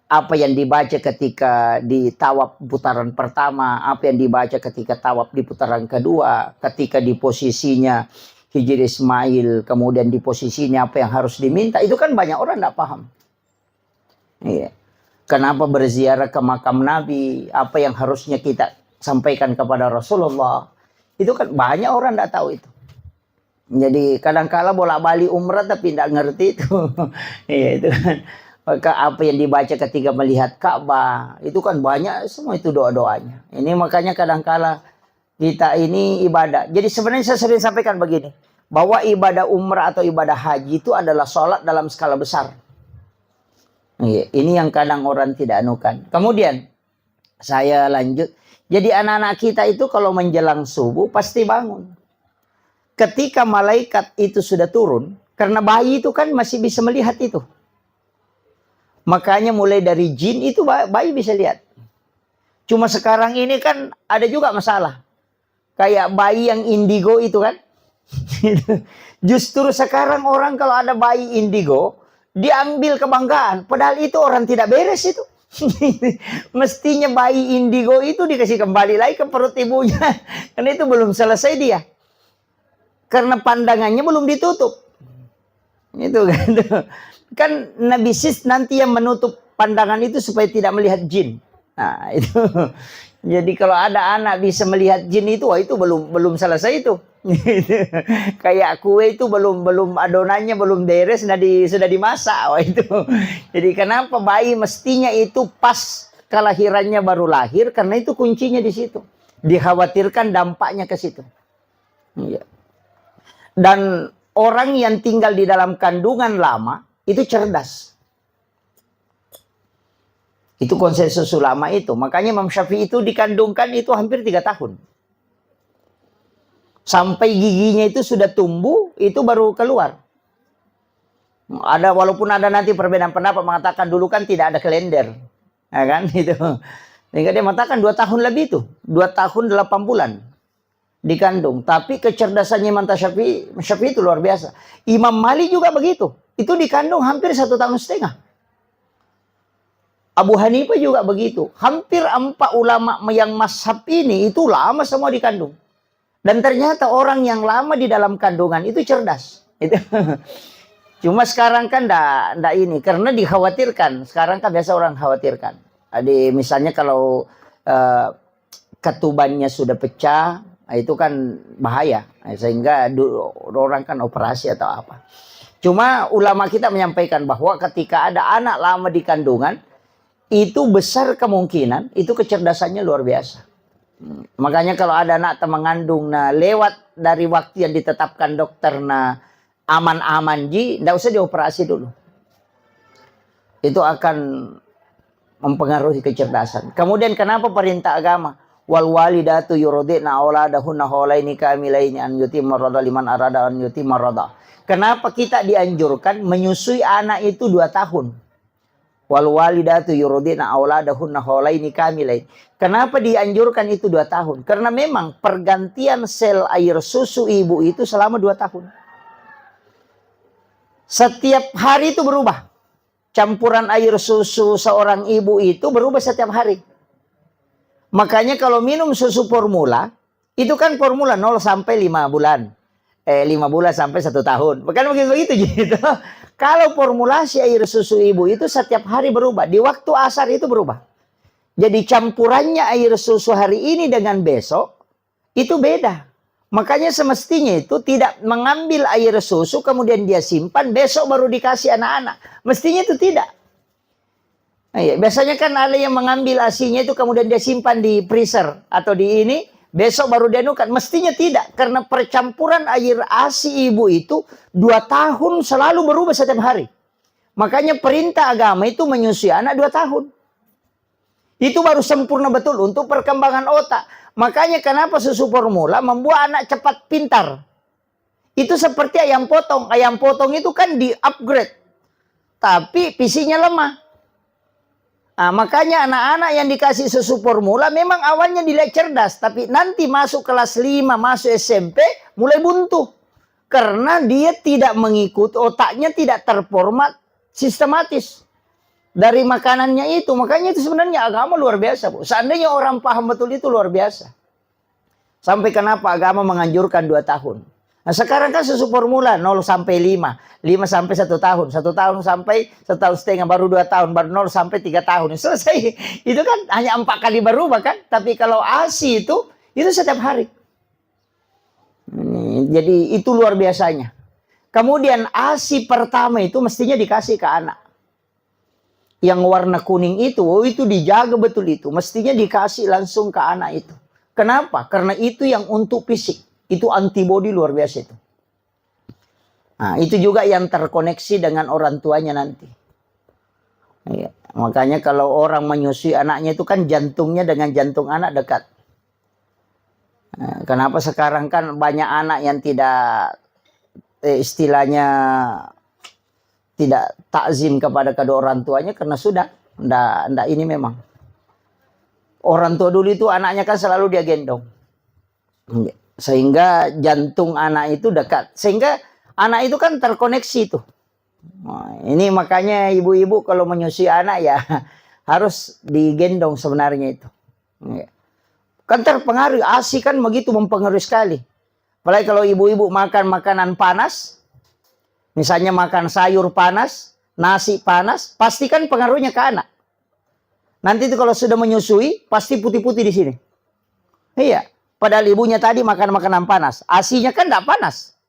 apa yang dibaca ketika di tawaf putaran pertama, apa yang dibaca ketika tawaf di putaran kedua, ketika di posisinya Hijri Ismail, kemudian di posisinya apa yang harus diminta, itu kan banyak orang tidak paham. Iya. Kenapa berziarah ke makam Nabi, apa yang harusnya kita sampaikan kepada Rasulullah, itu kan banyak orang tidak tahu itu. Jadi kadang-kala bolak-balik umrah tapi tidak ngerti itu. Iya, itu kan. Maka apa yang dibaca ketika melihat Ka'bah, itu kan banyak semua itu doa-doanya. Ini makanya kadang-kala kita ini ibadah. Jadi sebenarnya saya sering sampaikan begini, bahwa ibadah umrah atau ibadah haji itu adalah sholat dalam skala besar. Ini yang kadang orang tidak anukan. Kemudian saya lanjut. Jadi anak-anak kita itu kalau menjelang subuh pasti bangun. Ketika malaikat itu sudah turun, karena bayi itu kan masih bisa melihat itu. Makanya mulai dari jin itu bayi bisa lihat. Cuma sekarang ini kan ada juga masalah. Kayak bayi yang indigo itu kan. Justru sekarang orang kalau ada bayi indigo, diambil kebanggaan. Padahal itu orang tidak beres itu. Mestinya bayi indigo itu dikasih kembali lagi ke perut ibunya. Karena itu belum selesai dia. Karena pandangannya belum ditutup. Itu kan. Kan Nabi Sis nanti yang menutup pandangan itu supaya tidak melihat jin. Nah, itu. Jadi kalau ada anak bisa melihat jin itu, wah itu belum selesai itu. Kayak kue itu belum adonannya belum beres, sudah dimasak, wah itu. Jadi kenapa bayi mestinya itu pas kelahirannya baru lahir, karena itu kuncinya di situ. Dikhawatirkan dampaknya ke situ. Iya. Dan orang yang tinggal di dalam kandungan lama itu cerdas. Itu konsensus ulama itu. Makanya Imam Syafi'i itu dikandungkan itu hampir 3 tahun. Sampai giginya itu sudah tumbuh, itu baru keluar. Walaupun ada nanti perbedaan pendapat mengatakan dulu kan tidak ada kalender. Ya kan? Itu. Sehingga dia mengatakan 2 tahun lebih itu. 2 tahun 8 bulan. Dikandung. Tapi kecerdasannya Imam Syafi'i itu luar biasa. Imam Malik juga begitu. Itu dikandung hampir 1,5 tahun. Abu Hanifah juga begitu. Hampir 4 ulama yang mazhab ini itu lama semua dikandung. Dan ternyata orang yang lama di dalam kandungan itu cerdas. Itu. Cuma sekarang kan enggak ini. Karena dikhawatirkan. Sekarang kan biasa orang khawatirkan. Jadi misalnya kalau ketubannya sudah pecah, itu kan bahaya. Sehingga orang kan operasi atau apa. Cuma ulama kita menyampaikan bahwa ketika ada anak lama di kandungan, itu besar kemungkinan itu kecerdasannya luar biasa. Makanya kalau ada anak mengandung lewat dari waktu yang ditetapkan dokter aman-aman tidak usah dioperasi dulu. Itu akan mempengaruhi kecerdasan. Kemudian kenapa perintah agama? Wal walidatu yuradina auladahunna haulaini kamilaini an yutimma radha liman arada an yutimma radha. Kenapa kita dianjurkan menyusui anak itu 2 tahun? Wal walidatu yuradina auladahunna haulaini kamilaini. Kenapa dianjurkan itu 2 tahun? Karena memang pergantian sel air susu ibu itu selama 2 tahun. Setiap hari itu berubah. Campuran air susu seorang ibu itu berubah setiap hari. Makanya kalau minum susu formula, itu kan formula 0 sampai 5 bulan. 5 bulan sampai 1 tahun. Bukan begitu gitu. Kalau formulasi air susu ibu itu setiap hari berubah. Di waktu asar itu berubah. Jadi campurannya air susu hari ini dengan besok, itu beda. Makanya semestinya itu tidak mengambil air susu, kemudian dia simpan, besok baru dikasih anak-anak. Mestinya itu tidak. Nah, ya, biasanya kan ada yang mengambil asinya itu kemudian dia simpan di freezer atau di ini, besok baru dia nukan. Mestinya tidak, karena percampuran air ASI ibu itu 2 tahun selalu berubah setiap hari. Makanya perintah agama itu menyusui anak 2 tahun. Itu baru sempurna betul untuk perkembangan otak. Makanya kenapa susu formula membuat anak cepat pintar. Itu seperti ayam potong. Ayam potong itu kan di-upgrade. Tapi PC-nya lemah. Nah, makanya anak-anak yang dikasih susu formula memang awalnya dilihat cerdas. Tapi nanti masuk kelas 5, masuk SMP, mulai buntu. Karena dia tidak mengikuti, otaknya tidak terformat sistematis. Dari makanannya itu. Makanya itu sebenarnya agama luar biasa, Bu. Seandainya orang paham betul itu luar biasa. Sampai kenapa agama menganjurkan 2 tahun. Nah sekarang kan susu formula 0 sampai 5. 5 sampai 1 tahun. 1 tahun sampai 1,5 tahun. Baru 2 tahun. Baru 0 sampai 3 tahun. Selesai. Itu kan hanya 4 kali berubah kan. Tapi kalau ASI itu setiap hari. Jadi itu luar biasanya. Kemudian ASI pertama itu mestinya dikasih ke anak. Yang warna kuning itu dijaga betul itu. Mestinya dikasih langsung ke anak itu. Kenapa? Karena itu yang untuk fisik. Itu antibodi luar biasa itu. Nah, itu juga yang terkoneksi dengan orang tuanya nanti. Ya, makanya kalau orang menyusui anaknya itu kan jantungnya dengan jantung anak dekat. Nah, kenapa sekarang kan banyak anak yang tidak istilahnya tidak takzim kepada kedua orang tuanya karena sudah ndak ini memang. Orang tua dulu itu anaknya kan selalu dia gendong. Sehingga jantung anak itu dekat. Sehingga anak itu kan terkoneksi itu. Nah, ini makanya ibu-ibu kalau menyusui anak ya harus digendong sebenarnya itu. Kan terpengaruh. ASI kan begitu mempengaruhi sekali. Apalagi kalau ibu-ibu makan makanan panas. Misalnya makan sayur panas, nasi panas, pasti kan pengaruhnya ke anak. Nanti itu kalau sudah menyusui, pasti putih-putih di sini. Iya, padahal ibunya tadi makan makanan panas. ASINya kan tidak panas.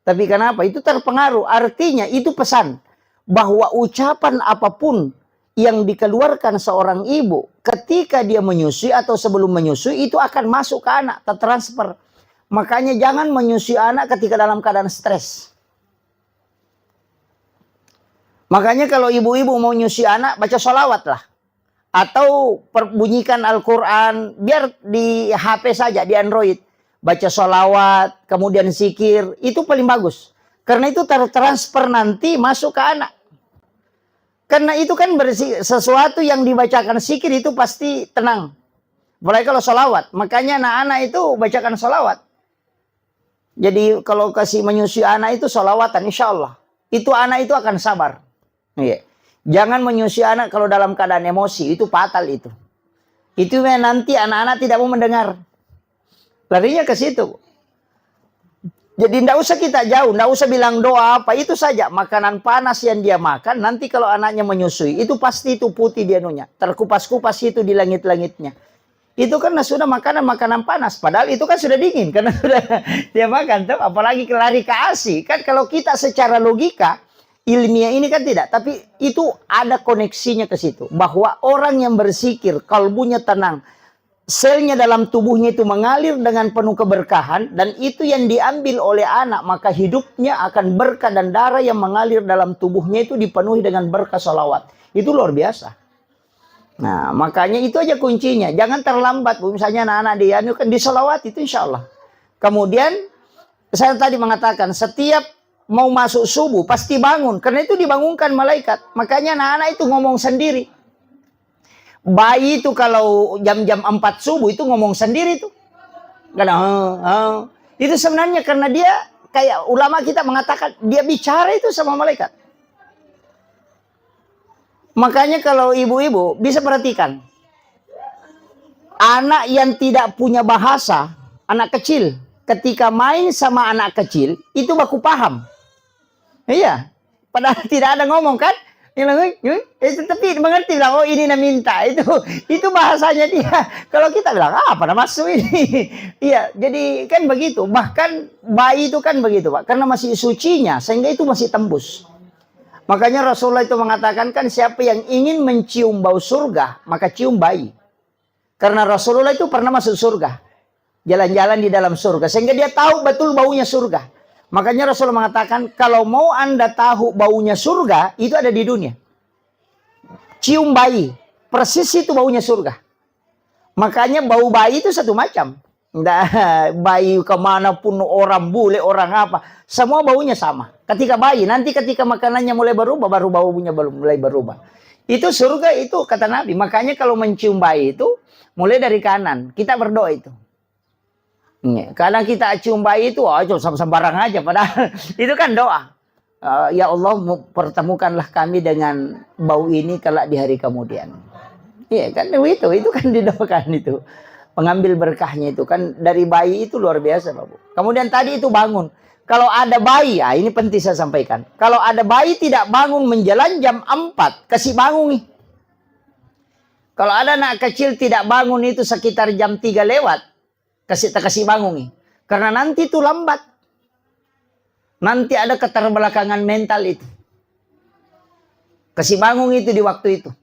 Tapi kenapa? Itu terpengaruh. Artinya itu pesan bahwa ucapan apapun yang dikeluarkan seorang ibu ketika dia menyusui atau sebelum menyusui itu akan masuk ke anak, tertransfer. Makanya jangan menyusui anak ketika dalam keadaan stres. Makanya kalau ibu-ibu mau nyusi anak, baca sholawat lah. Atau bunyikan Al-Quran, biar di HP saja, di Android. Baca sholawat, kemudian zikir, itu paling bagus. Karena itu tertransfer nanti masuk ke anak. Karena itu kan sesuatu yang dibacakan zikir itu pasti tenang. Apalagi kalau sholawat. Makanya anak-anak itu bacakan sholawat. Jadi kalau kasih menyusui anak itu sholawatan, insya Allah. Itu anak itu akan sabar. Iya. Jangan menyusui anak kalau dalam keadaan emosi. Itu fatal itu. Itu nanti anak-anak tidak mau mendengar. Larinya ke situ. Jadi tidak usah kita jauh. Tidak usah bilang doa apa. Itu saja. Makanan panas yang dia makan. Nanti kalau anaknya menyusui. Itu pasti itu putih dia nunya. Terkupas-kupas itu di langit-langitnya. Itu karena sudah makanan panas. Padahal itu kan sudah dingin. Karena sudah dia makan. Tuh. Apalagi lari ke ASI. Kan kalau kita secara logika. Ilmiah ini kan tidak, tapi itu ada koneksinya ke situ. Bahwa orang yang bersikir, kalbunya tenang, selnya dalam tubuhnya itu mengalir dengan penuh keberkahan, dan itu yang diambil oleh anak, maka hidupnya akan berkah dan darah yang mengalir dalam tubuhnya itu dipenuhi dengan berkah sholawat. Itu luar biasa. Nah, makanya itu aja kuncinya. Jangan terlambat, misalnya anak-anak dia kan di sholawat itu insya Allah. Kemudian, saya tadi mengatakan, setiap mau masuk subuh pasti bangun. Karena itu dibangunkan malaikat. Makanya anak-anak itu ngomong sendiri. Bayi itu kalau jam-jam 4 subuh itu ngomong sendiri tuh. Karena itu sebenarnya karena dia kayak ulama kita mengatakan dia bicara itu sama malaikat. Makanya kalau ibu-ibu bisa perhatikan. Anak yang tidak punya bahasa, anak kecil, ketika main sama anak kecil itu baku paham. Iya, padahal tidak ada ngomong kan? Tapi mengerti lah, oh ini minta itu bahasanya dia. Kalau kita bilang apa nama masuk ini? Iya, jadi kan begitu. Bahkan bayi itu kan begitu, Pak, karena masih sucinya, sehingga itu masih tembus. Makanya Rasulullah itu mengatakan kan siapa yang ingin mencium bau surga, maka cium bayi. Karena Rasulullah itu pernah masuk surga, jalan-jalan di dalam surga, sehingga dia tahu betul baunya surga. Makanya Rasulullah mengatakan, kalau mau Anda tahu baunya surga, itu ada di dunia. Cium bayi, persis itu baunya surga. Makanya bau bayi itu satu macam. Bayi kemanapun, orang bule, orang apa, semua baunya sama. Ketika bayi, nanti ketika makanannya mulai berubah, baru baunya mulai berubah. Itu surga itu kata Nabi. Makanya kalau mencium bayi itu, mulai dari kanan. Kita berdoa itu. Kadang kita cium bayi itu, sembarang aja. Padahal itu kan doa. Ya Allah, pertemukanlah kami dengan bau ini kelak di hari kemudian. Iya kan, itu kan didoakan itu. Pengambil berkahnya itu kan dari bayi itu luar biasa, Pak Bu. Kemudian tadi itu bangun. Kalau ada bayi, ini penting saya sampaikan. Kalau ada bayi tidak bangun menjelang jam 4, kasih bangun nih. Kalau ada anak kecil tidak bangun itu sekitar jam 3 lewat, kasih bangun nih. Karena nanti itu lambat. Nanti ada keterbelakangan mental itu. Kasih bangun itu di waktu itu.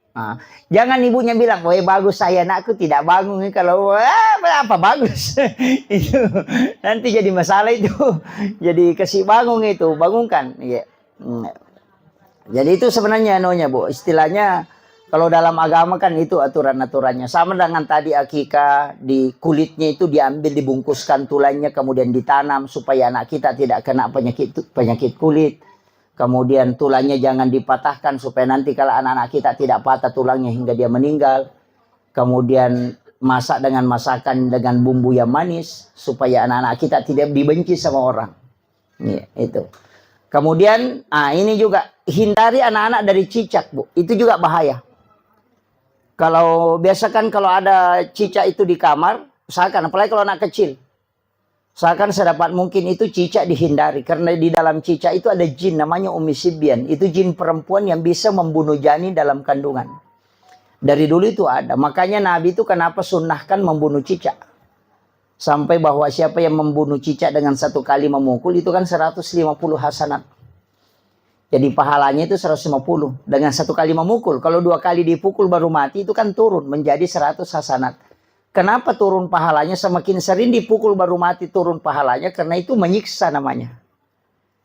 Nah, jangan ibunya bilang, "Woi bagus saya anakku tidak bangun." Kalau apa bagus itu nanti jadi masalah itu. Jadi kasih bangun itu, bangunkan. Ya. Jadi itu sebenarnya Bu, istilahnya kalau dalam agama kan itu aturan-aturannya. Sama dengan tadi akikah, di kulitnya itu diambil, dibungkuskan tulangnya, kemudian ditanam supaya anak kita tidak kena penyakit kulit. Kemudian tulangnya jangan dipatahkan supaya nanti kalau anak-anak kita tidak patah tulangnya hingga dia meninggal. Kemudian masak dengan masakan dengan bumbu yang manis supaya anak-anak kita tidak dibenci sama orang. Ya, itu. Kemudian ini juga hindari anak-anak dari cicak, Bu. Itu juga bahaya. Kalau biasakan kalau ada cicak itu di kamar, usahakan apalagi kalau anak kecil. Usahakan sedapat mungkin itu cicak dihindari. Karena di dalam cicak itu ada jin namanya Ummi Sibyan. Itu jin perempuan yang bisa membunuh janin dalam kandungan. Dari dulu itu ada. Makanya Nabi itu kenapa sunnahkan membunuh cicak. Sampai bahwa siapa yang membunuh cicak dengan satu kali memukul itu kan 150 hasanat. Jadi pahalanya itu 150 dengan satu kali memukul. Kalau 2 kali dipukul baru mati itu kan turun menjadi 100 hasanat. Kenapa turun pahalanya? Semakin sering dipukul baru mati turun pahalanya. Karena itu menyiksa namanya.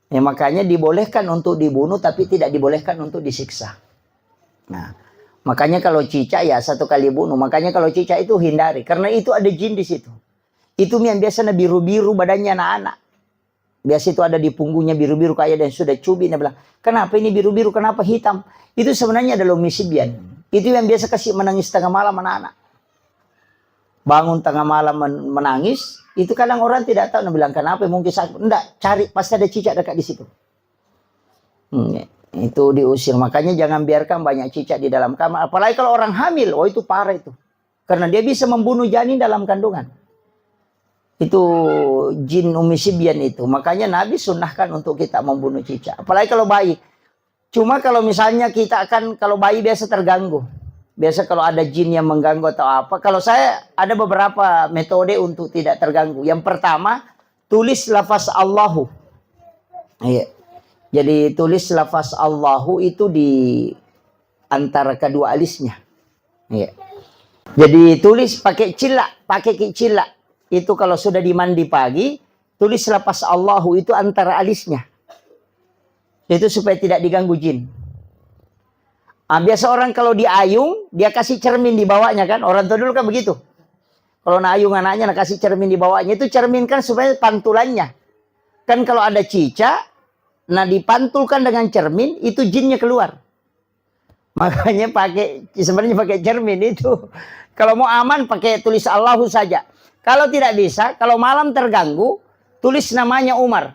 Ya, makanya dibolehkan untuk dibunuh tapi tidak dibolehkan untuk disiksa. Nah, makanya kalau cicak ya satu kali bunuh. Makanya kalau cicak itu hindari. Karena itu ada jin di situ. Itu yang biasanya biru-biru badannya anak-anak. Biasa itu ada di punggungnya biru-biru kayak dan sudah cubi. Dia bilang, kenapa ini biru-biru, kenapa hitam? Itu sebenarnya adalah Ummi Sibyan. Itu yang biasa kasih menangis tengah malam anak-anak. Bangun tengah malam menangis, itu kadang orang tidak tahu. Dia bilang, kenapa? Mungkin sakit. Enggak, cari, pasti ada cicak dekat di situ. Itu diusir. Makanya jangan biarkan banyak cicak di dalam kamar. Apalagi kalau orang hamil, itu parah itu. Karena dia bisa membunuh janin dalam kandungan. Itu jin Ummi Sibyan itu. Makanya Nabi sunnahkan untuk kita membunuh cicak. Apalagi kalau bayi. Cuma kalau misalnya kita akan, kalau bayi biasa terganggu. Biasa kalau ada jin yang mengganggu atau apa. Kalau saya ada beberapa metode untuk tidak terganggu. Yang pertama, tulis lafaz Allahu. Iya. Jadi tulis lafaz Allahu itu di antara kedua alisnya. Iya. Jadi tulis pakai cilak, pakai cilak. Itu kalau sudah dimandi pagi, tulis lafaz Allahu itu antara alisnya. Itu supaya tidak diganggu jin. Biasa orang kalau diayung, dia kasih cermin di bawahnya kan. Orang tua dulu kan begitu. Kalau ayung anaknya, kasih cermin di bawahnya. Itu cermin kan supaya pantulannya. Kan kalau ada cicak, dipantulkan dengan cermin, itu jinnya keluar. Makanya sebenarnya pakai cermin itu. Kalau mau aman, pakai tulis Allahu saja. Kalau tidak bisa, kalau malam terganggu, tulis namanya Umar.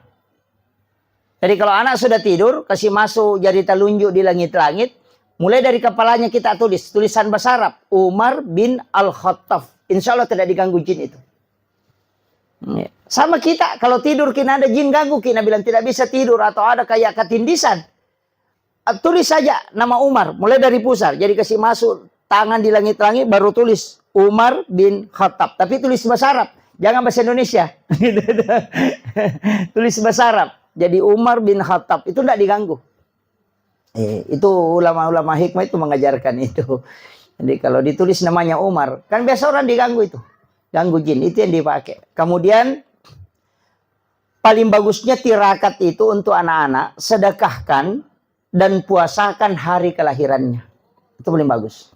Jadi kalau anak sudah tidur, kasih masuk jari telunjuk di langit-langit. Mulai dari kepalanya kita tulis. Tulisan bahasa Arab. Umar bin Al-Khattab. Insya Allah tidak diganggu jin itu. Sama kita. Kalau tidur kita ada jin ganggu. Kita bilang tidak bisa tidur. Atau ada kayak ketindisan. Tulis saja nama Umar. Mulai dari pusar. Jadi kasih masuk tangan di langit-langit. Baru tulis. Umar bin Khattab. Tapi tulis bahasa Arab. Jangan bahasa Indonesia. Tulis bahasa Arab. Jadi Umar bin Khattab. Itu tidak diganggu. Itu ulama-ulama hikmah itu mengajarkan itu. Jadi kalau ditulis namanya Umar, kan biasa orang diganggu itu. Ganggu jin, itu yang dipakai. Kemudian paling bagusnya tirakat itu untuk anak-anak, sedekahkan dan puasakan hari kelahirannya. Itu paling bagus.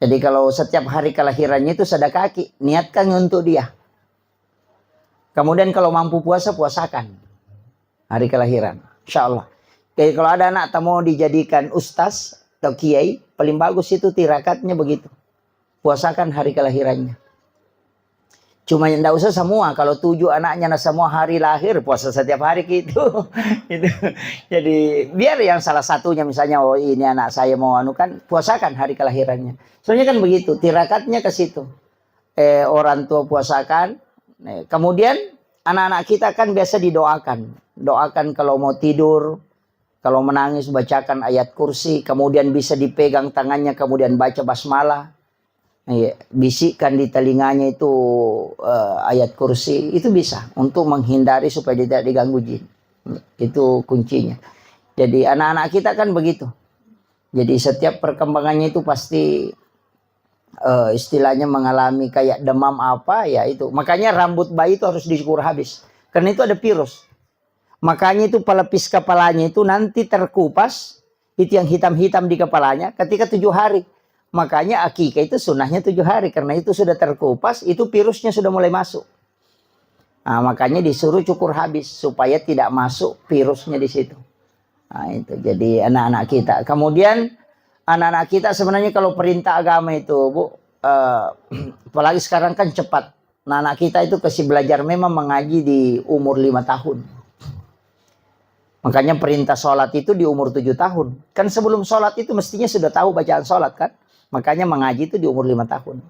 Jadi kalau setiap hari kelahirannya itu sedekah, niatkan untuk dia. Kemudian kalau mampu puasa, puasakan hari kelahiran. Insya Allah. Jadi kalau ada anak tak mau dijadikan ustaz atau kiai, paling bagus itu tirakatnya begitu. Puasakan hari kelahirannya. Cuma yang enggak usah semua. Kalau 7 anaknya nah semua hari lahir, puasa setiap hari gitu. Gitu. Jadi biar yang salah satunya misalnya, oh ini anak saya mau anu kan, puasakan hari kelahirannya. Soalnya kan begitu, tirakatnya ke situ. Orang tua puasakan. Kemudian anak-anak kita kan biasa didoakan. Doakan kalau mau tidur, kalau menangis bacakan ayat kursi, kemudian bisa dipegang tangannya, kemudian baca basmalah. Bisikkan di telinganya itu ayat kursi, itu bisa untuk menghindari supaya tidak diganggu jin. Itu kuncinya. Jadi anak-anak kita kan begitu. Jadi setiap perkembangannya itu pasti istilahnya mengalami kayak demam apa ya itu. Makanya rambut bayi itu harus dicukur habis. Karena itu ada virus. Makanya itu pelepis kepalanya itu nanti terkupas. Itu yang hitam-hitam di kepalanya ketika 7 hari. Makanya akikah itu sunnahnya 7 hari. Karena itu sudah terkupas, itu virusnya sudah mulai masuk. Nah, makanya disuruh cukur habis supaya tidak masuk virusnya di situ. Nah, itu jadi anak-anak kita. Kemudian anak-anak kita sebenarnya kalau perintah agama itu, Bu, apalagi sekarang kan cepat. Nah, anak kita itu kasih belajar memang mengaji di umur 5 tahun. Makanya perintah sholat itu di umur 7 tahun. Kan sebelum sholat itu mestinya sudah tahu bacaan sholat kan. Makanya mengaji itu di umur 5 tahun.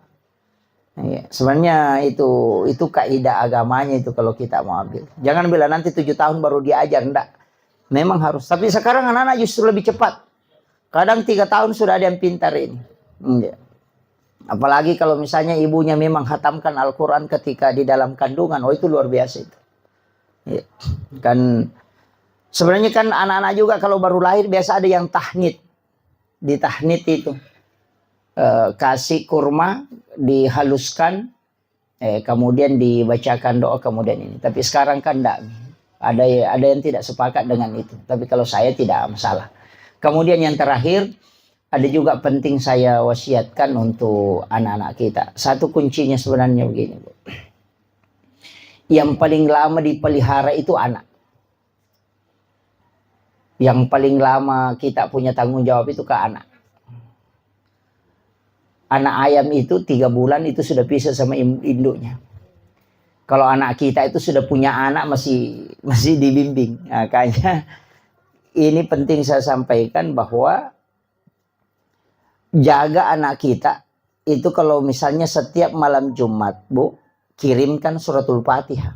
Ya, sebenarnya itu kaidah agamanya itu kalau kita mau ambil. Jangan bilang nanti 7 tahun baru diajar, enggak. Memang harus. Tapi sekarang anak-anak justru lebih cepat. Kadang 3 tahun sudah ada yang pintar ini. Ya. Apalagi kalau misalnya ibunya memang hatamkan Al-Quran ketika di dalam kandungan. Oh itu luar biasa itu. Ya. Kan sebenarnya kan anak-anak juga kalau baru lahir biasa ada yang tahnid. Di tahnid itu. Kasih kurma, dihaluskan, kemudian dibacakan doa, kemudian ini. Tapi sekarang kan enggak. Ada yang tidak sepakat dengan itu. Tapi kalau saya tidak masalah. Kemudian yang terakhir, ada juga penting saya wasiatkan untuk anak-anak kita. Satu kuncinya sebenarnya begini, Bu. Yang paling lama dipelihara itu anak. Yang paling lama kita punya tanggung jawab itu ke anak. Anak ayam itu 3 bulan itu sudah pisah sama induknya. Kalau anak kita itu sudah punya anak masih dibimbing. Makanya ini penting saya sampaikan bahwa jaga anak kita itu kalau misalnya setiap malam Jumat, Bu, kirimkan suratul Fatihah.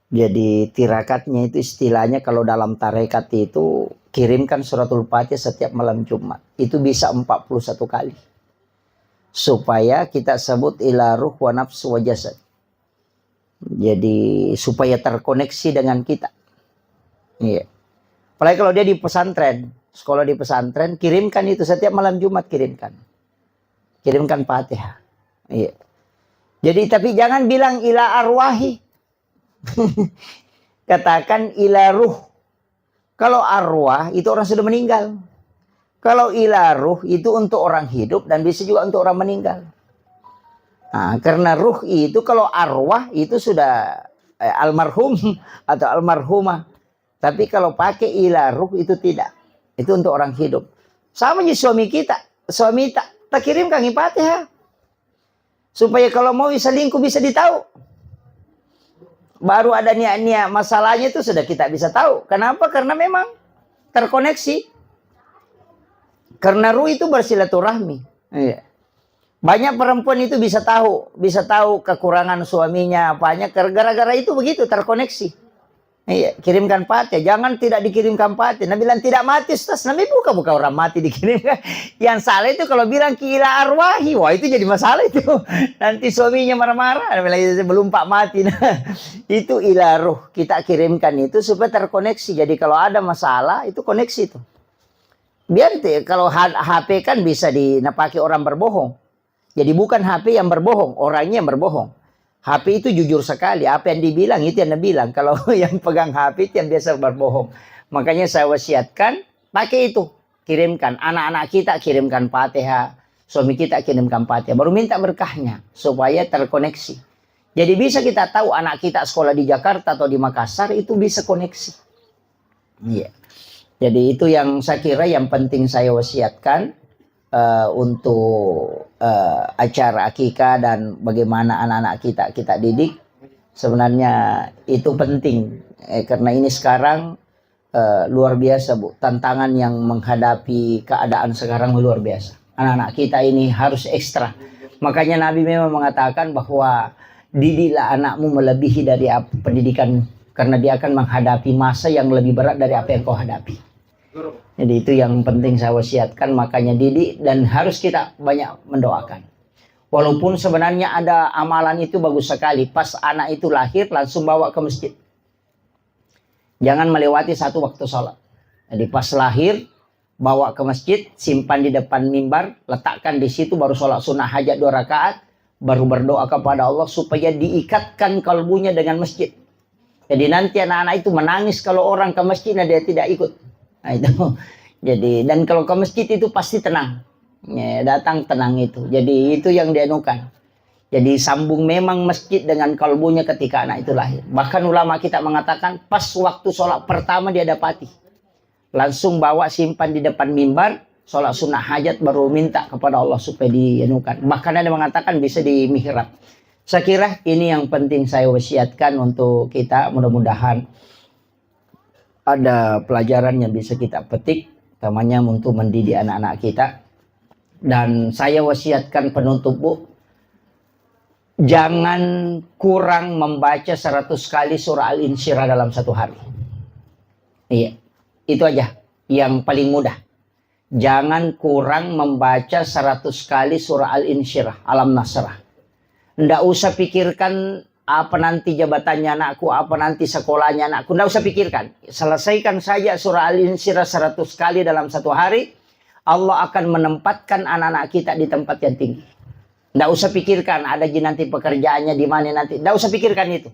Jadi tirakatnya itu istilahnya kalau dalam tarekat itu kirimkan suratul Fatihah setiap malam Jumat. Itu bisa 41 kali. Supaya kita sebut ila ruh wa nafsu wa jasad. Jadi supaya terkoneksi dengan kita. Iya. Apalagi kalau dia di pesantren, sekolah di pesantren, kirimkan itu setiap malam Jumat kirimkan. Kirimkan Fatihah. Iya. Jadi tapi jangan bilang ila arwahi. Katakan ila ruh. Kalau arwah itu orang sudah meninggal. Kalau ila ruh itu untuk orang hidup dan bisa juga untuk orang meninggal. Nah, karena ruh itu kalau arwah itu sudah almarhum atau almarhumah. Tapi kalau pakai ila ruh itu tidak. Itu untuk orang hidup. Sama dengan suami kita. Suami tak kirimkan Fatihah. Supaya kalau mau selingkuh bisa ditahu. Baru ada niat-niat masalahnya itu sudah kita bisa tahu. Kenapa? Karena memang terkoneksi. Karena ruh itu bersilaturahmi. Iya. Banyak perempuan itu bisa tahu kekurangan suaminya apanya. Gara-gara itu begitu terkoneksi. Iya, kirimkan Fatihah. Jangan tidak dikirimkan Fatihah. Nabi bilang tidak mati, Ustaz. Nabi bukan orang mati dikirimkan. Yang salah itu kalau bilang kila arwahi. Wah, itu jadi masalah itu. Nanti suaminya marah-marah. Belum pak mati. Nah, itu ila ruh. Kita kirimkan itu supaya terkoneksi. Jadi kalau ada masalah, itu koneksi itu. Biar kalau HP kan bisa dipakai orang berbohong. Jadi bukan HP yang berbohong, orangnya yang berbohong. HP itu jujur sekali. Apa yang dibilang itu yang dibilang. Kalau yang pegang HP itu yang biasa berbohong. Makanya saya wasiatkan pakai itu. Kirimkan. Anak-anak kita kirimkan Fatihah. Suami kita kirimkan Fatihah. Baru minta berkahnya. Supaya terkoneksi. Jadi bisa kita tahu anak kita sekolah di Jakarta atau di Makassar itu bisa koneksi. Iya. Jadi itu yang saya kira yang penting saya wasiatkan. untuk acara akikah dan bagaimana anak-anak kita didik, sebenarnya itu penting karena ini sekarang luar biasa Bu, tantangan yang menghadapi keadaan sekarang luar biasa. Anak-anak kita ini harus ekstra. Makanya Nabi memang mengatakan bahwa didiklah anakmu melebihi dari pendidikan, karena dia akan menghadapi masa yang lebih berat dari apa yang kau hadapi. Jadi itu yang penting saya wasiatkan, makanya didik dan harus kita banyak mendoakan. Walaupun sebenarnya ada amalan itu bagus sekali, pas anak itu lahir langsung bawa ke masjid. Jangan melewati satu waktu sholat. Jadi pas lahir bawa ke masjid, simpan di depan mimbar, letakkan di situ, baru sholat sunnah hajat 2 rakaat, baru berdoa kepada Allah supaya diikatkan kalbunya dengan masjid. Jadi nanti anak-anak itu menangis kalau orang ke masjid dan dia tidak ikut. Nah, itu. Jadi dan kalau ke masjid itu pasti tenang. Ya, datang tenang itu. Jadi itu yang dianukan. Jadi sambung memang masjid dengan kalbunya ketika anak itu lahir. Bahkan ulama kita mengatakan pas waktu sholat pertama dia dapati. Langsung bawa simpan di depan mimbar, sholat sunnah hajat, baru minta kepada Allah supaya dianukan. Bahkan ada mengatakan bisa di mihrab. Saya kira ini yang penting saya wasiatkan untuk kita, mudah-mudahan ada pelajaran yang bisa kita petik, utamanya untuk mendidik anak-anak kita. Dan saya wasiatkan penutup Bu, jangan kurang membaca 100 kali surah Al-Insyirah dalam satu hari. Iya, itu aja yang paling mudah. Jangan kurang membaca 100 kali surah Al-Insyirah, Alam Nasrah. Nggak usah pikirkan apa nanti jabatannya anakku, apa nanti sekolahnya anakku. Nggak usah pikirkan. Selesaikan saja surah Al-Insyirah 100 kali dalam satu hari. Allah akan menempatkan anak-anak kita di tempat yang tinggi. Nggak usah pikirkan ada nanti pekerjaannya di mana nanti. Nggak usah pikirkan itu.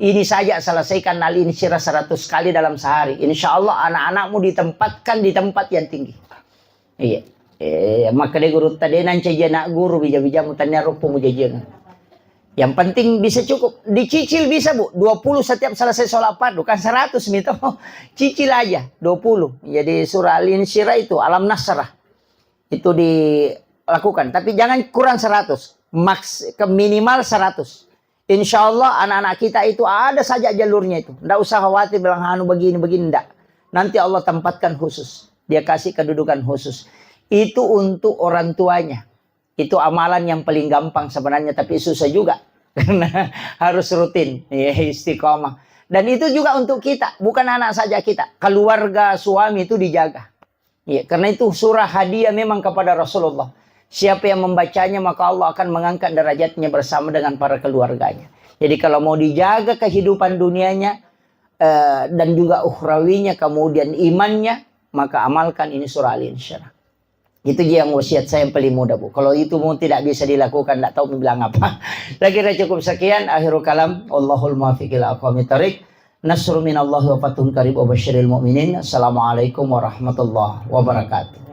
Ini saja selesaikan Al-Insyirah 100 kali dalam sehari. Insya Allah anak-anakmu ditempatkan di tempat yang tinggi. Iya. Maka dia guru tadi nanti nak guru bija-bija mutanya rupu mujajian. Yang penting bisa cukup. Dicicil bisa Bu. 20 setiap selesai sholat fardu. Kan 100 gitu. Cicil aja. 20. Jadi surah Al-Insyirah itu. Alam Nasrah. Itu dilakukan. Tapi jangan kurang 100. Ke minimal 100. Insya Allah anak-anak kita itu ada saja jalurnya itu. Nggak usah khawatir bilang anu begini-begini. Nggak. Nanti Allah tempatkan khusus. Dia kasih kedudukan khusus. Itu untuk orang tuanya. Itu amalan yang paling gampang sebenarnya, tapi susah juga. Karena harus rutin, ya, istiqomah. Dan itu juga untuk kita, bukan anak saja kita. Keluarga, suami itu dijaga. Ya, karena itu surah hadiah memang kepada Rasulullah. Siapa yang membacanya, maka Allah akan mengangkat derajatnya bersama dengan para keluarganya. Jadi kalau mau dijaga kehidupan dunianya, dan juga ukhrawinya, kemudian imannya, maka amalkan ini surah Al-Insyirah. Itu yang wasiat saya yang paling mudah Bu. Kalau itu mau tidak bisa dilakukan, tidak tahu bilang apa. Saya kira cukup sekian. Akhirul kalam. Allahul muwaffiq ila aqwamit thariq. Nasrun minallahi wa fathun qarib wa basyiril mu'minin. Assalamualaikum warahmatullahi wabarakatuh.